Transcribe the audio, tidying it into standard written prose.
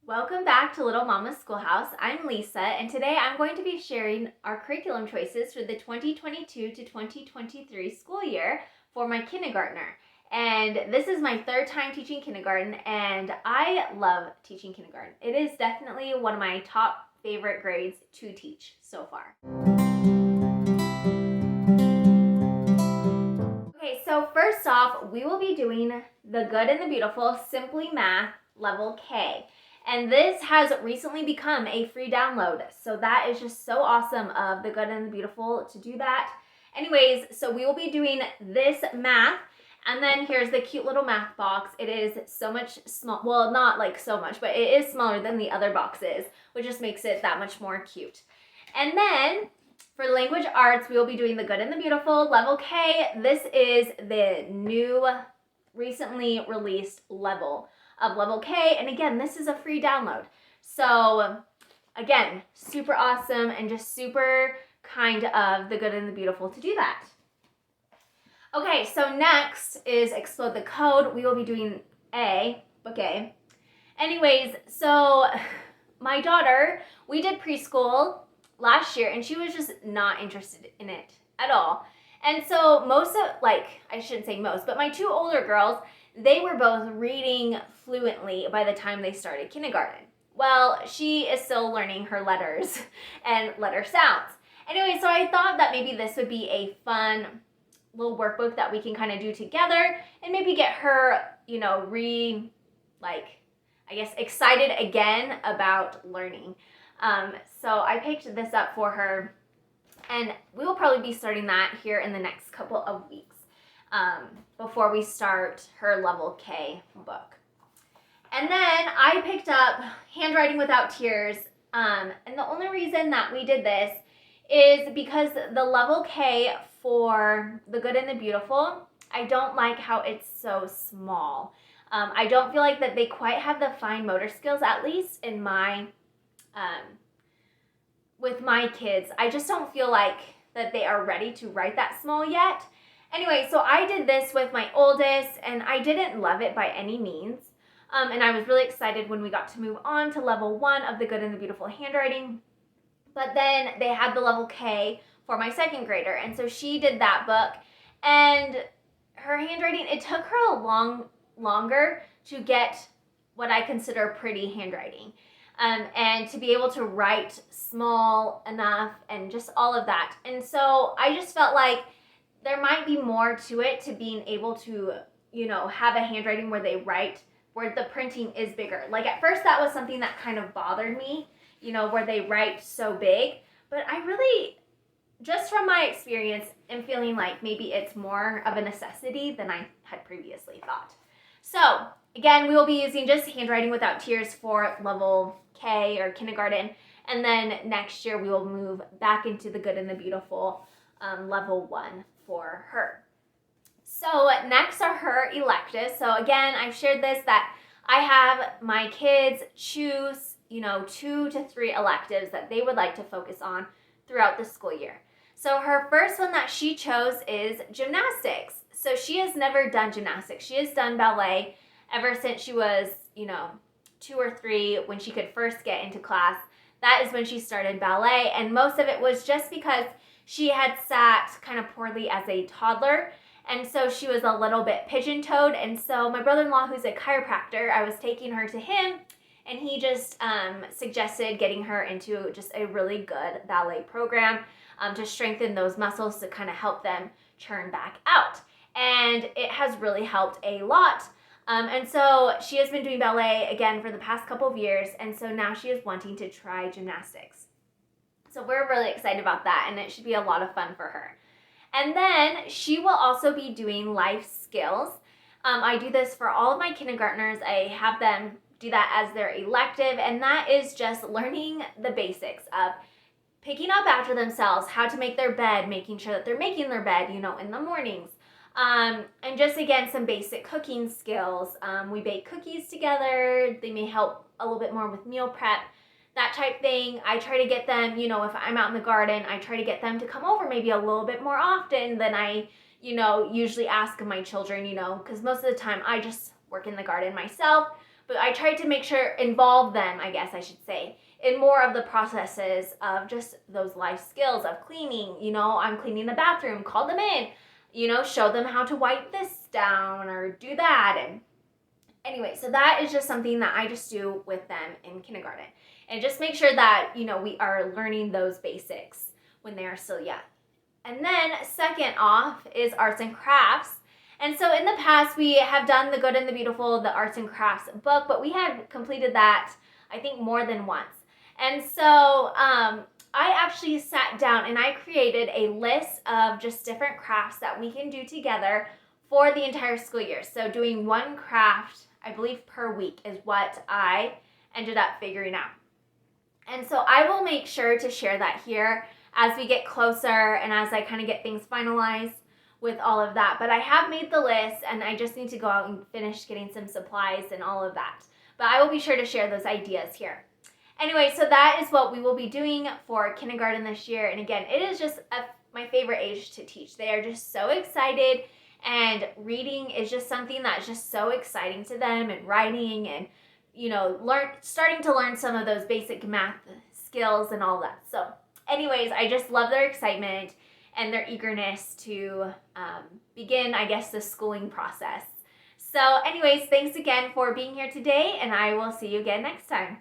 Welcome back to Little Mama's Schoolhouse. I'm Lisa, and today I'm going to be sharing our curriculum choices for the 2022 to 2023 school year for my kindergartner. And this is my third time teaching kindergarten, and I love teaching kindergarten. It is definitely one of my top favorite grades to teach so far. Okay, so first off, we will be doing The Good and the Beautiful Simply Math Level K. And this has recently become a free download. So that is just so awesome of The Good and the Beautiful to do that. Anyways, so we will be doing this math. And then here's the cute little math box. It is so much small, well, not like so much, but it is smaller than the other boxes, which just makes it that much more cute. And then for language arts, we will be doing The Good and the Beautiful Level K. This is the new, recently released level of Level K. And again, this is a free download. So again, super awesome and just super kind of The Good and the Beautiful to do that. Okay, so next is Explode the Code. We will be doing book A. Anyways, so my daughter, we did preschool last year and she was just not interested in it at all. And so I shouldn't say most, but my two older girls, they were both reading fluently by the time they started kindergarten. Well, she is still learning her letters and letter sounds. Anyway, so I thought that maybe this would be a fun little workbook that we can kind of do together and maybe get her, excited again about learning. So I picked this up for her, and we will probably be starting that here in the next couple of weeks before we start her Level K book. And then I picked up Handwriting Without Tears, and the only reason that we did this is because the Level K for The Good and the Beautiful, I don't like how it's so small. I don't feel like that they quite have the fine motor skills, at least in my with my kids. I just don't feel like that they are ready to write that small yet. Anyway, so I did this with my oldest, and I didn't love it by any means. And I was really excited when we got to move on to Level 1 of The Good and the Beautiful handwriting. But then they had the Level K for my second grader, and so she did that book. And her handwriting, it took her longer to get what I consider pretty handwriting. And to be able to write small enough and just all of that. And so I just felt like there might be more to it, to being able to, have a handwriting where they write, where the printing is bigger. Like at first that was something that kind of bothered me, where they write so big. But I really, just from my experience, am feeling like maybe it's more of a necessity than I had previously thought. So again, we will be using just Handwriting Without Tears for Level K or kindergarten. And then next year we will move back into The Good and the Beautiful Level 1 for her. So next are her electives. So again, I've shared this that I have my kids choose, 2 to 3 electives that they would like to focus on throughout the school year. So her first one that she chose is gymnastics. So she has never done gymnastics. She has done ballet ever since she was, 2 or 3, when she could first get into class. That is when she started ballet, and most of it was just because she had sat kind of poorly as a toddler, and so she was a little bit pigeon-toed. And so my brother-in-law, who's a chiropractor, I was taking her to him, and he just suggested getting her into just a really good ballet program to strengthen those muscles to kind of help them churn back out. And it has really helped a lot. And so she has been doing ballet again for the past couple of years, and so now she is wanting to try gymnastics. So we're really excited about that, and it should be a lot of fun for her. And then she will also be doing life skills. I do this for all of my kindergartners. I have them do that as their elective, and that is just learning the basics of picking up after themselves, how to make their bed, making sure that they're making their bed, in the mornings. And just, again, some basic cooking skills. We bake cookies together. They may help a little bit more with meal prep, that type thing. I try to get them, if I'm out in the garden, I try to get them to come over maybe a little bit more often than I, usually ask of my children, because most of the time I just work in the garden myself. but I tried to make sure, involve them, I guess I should say, in more of the processes of just those life skills of cleaning. I'm cleaning the bathroom, call them in, show them how to wipe this down or do that. And anyway, so that is just something that I just do with them in kindergarten. And just make sure that, we are learning those basics when they are still young. And then second off is arts and crafts. And so in the past, we have done The Good and the Beautiful, the arts and crafts book, but we have completed that, I think, more than once. And so I actually sat down and I created a list of just different crafts that we can do together for the entire school year. So doing one craft, I believe, per week is what I ended up figuring out. And so I will make sure to share that here as we get closer and as I kind of get things finalized with all of that. But I have made the list and I just need to go out and finish getting some supplies and all of that. But I will be sure to share those ideas here. Anyway, so that is what we will be doing for kindergarten this year. And again, it is just my favorite age to teach. They are just so excited, and reading is just something that's just so exciting to them, and writing, and starting to learn some of those basic math skills and all that. So anyways, I just love their excitement and their eagerness to begin, I guess, the schooling process. So anyways, thanks again for being here today, and I will see you again next time.